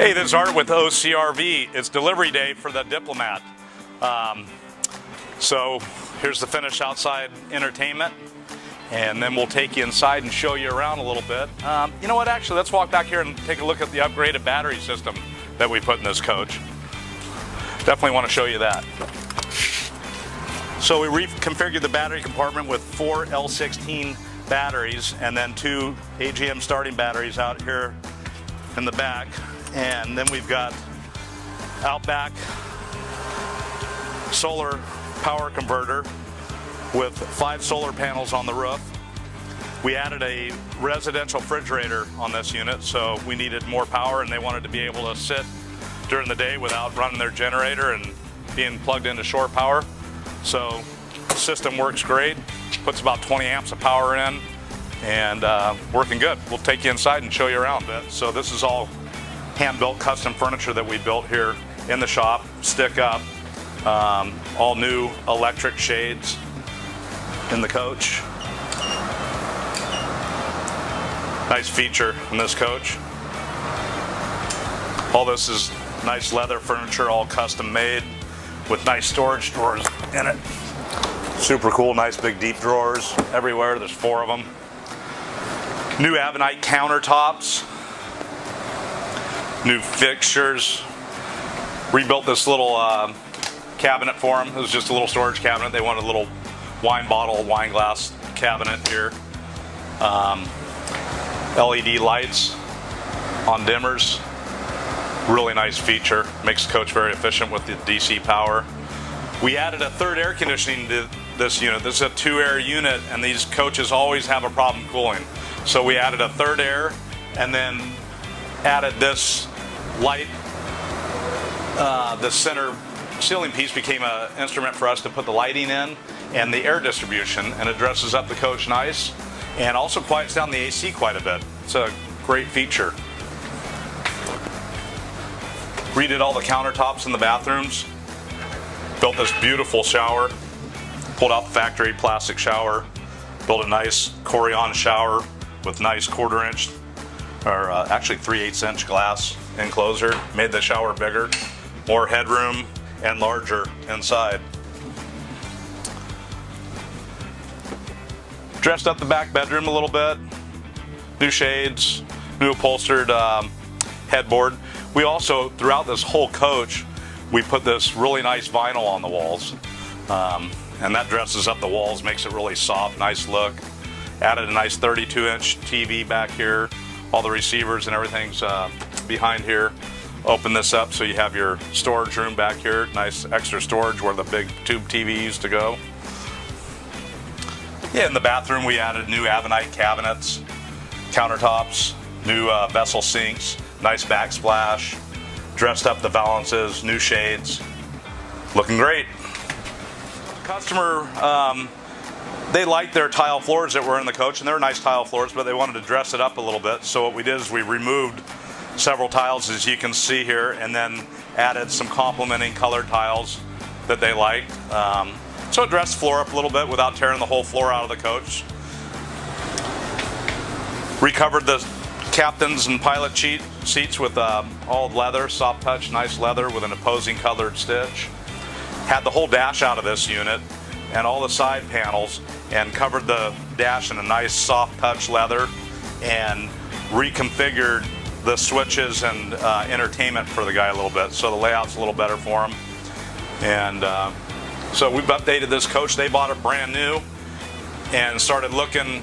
Hey, this is Art with OCRV. It's delivery day for the Diplomat. So here's the finished outside entertainment, and then we'll take you inside and show you around a little bit. You know what, actually, let's walk back here and take a look at the upgraded battery system that we put in this coach. Definitely want to show you that. So we reconfigured the battery compartment with 4 L16 batteries and then 2 AGM starting batteries out here in the back. And then we've got out back solar power converter with 5 solar panels on the roof. We added a residential refrigerator on this unit, so we needed more power and they wanted to be able to sit during the day without running their generator and being plugged into shore power. So the system works great, puts about 20 amps of power in, and working good. We'll take you inside and show you around a bit. So this is all hand-built custom furniture that we built here in the shop, stick up, all new electric shades in the coach. Nice feature in this coach. All this is nice leather furniture, all custom made with nice storage drawers in it. Super cool, nice big deep drawers everywhere. There's 4 of them. New Avenite countertops. New fixtures. Rebuilt this little cabinet for them. It was just a little storage cabinet. They wanted a little wine bottle, wine glass cabinet here. LED lights on dimmers. Really nice feature. Makes the coach very efficient with the DC power. We added a 3rd air conditioning to this unit. This is a 2-air unit, and these coaches always have a problem cooling. So we added a 3rd air, and then added this light. The center ceiling piece became an instrument for us to put the lighting in and the air distribution, and it dresses up the coach nice and also quiets down the AC quite a bit. It's a great feature. Redid all the countertops in the bathrooms. Built this beautiful shower. Pulled out the factory plastic shower. Built a nice Corian shower with nice 1/4 inch, or actually 3/8 inch glass enclosure. Made the shower bigger, more headroom, and larger inside. Dressed up the back bedroom a little bit. New shades, new upholstered headboard. We also, throughout this whole coach, we put this really nice vinyl on the walls. And that dresses up the walls, makes it really soft, nice look. Added a nice 32-inch TV back here. All the receivers and everything's behind here. Open this up so you have your storage room back here. Nice extra storage where the big tube TV used to go. Yeah, in the bathroom we added new Avenite cabinets, countertops, new vessel sinks, nice backsplash, dressed up the valances, new shades. Looking great. Customer, they liked their tile floors that were in the coach, and they're nice tile floors, but they wanted to dress it up a little bit. So what we did is we removed several tiles, as you can see here, and then added some complementing colored tiles that they liked. So it dressed the floor up a little bit without tearing the whole floor out of the coach. Recovered the captains and pilot seats with all leather, soft touch, nice leather with an opposing colored stitch. Had the whole dash out of this unit and all the side panels, and covered the dash in a nice soft touch leather, and reconfigured the switches and entertainment for the guy a little bit, so the layout's a little better for him. And so we've updated this coach. They bought it brand new and started looking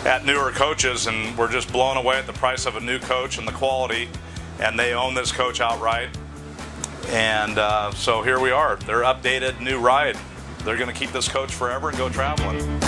at newer coaches, and we're just blown away at the price of a new coach and the quality, and they own this coach outright. And so here we are. They're updated, new ride. They're going to keep this coach forever and go traveling.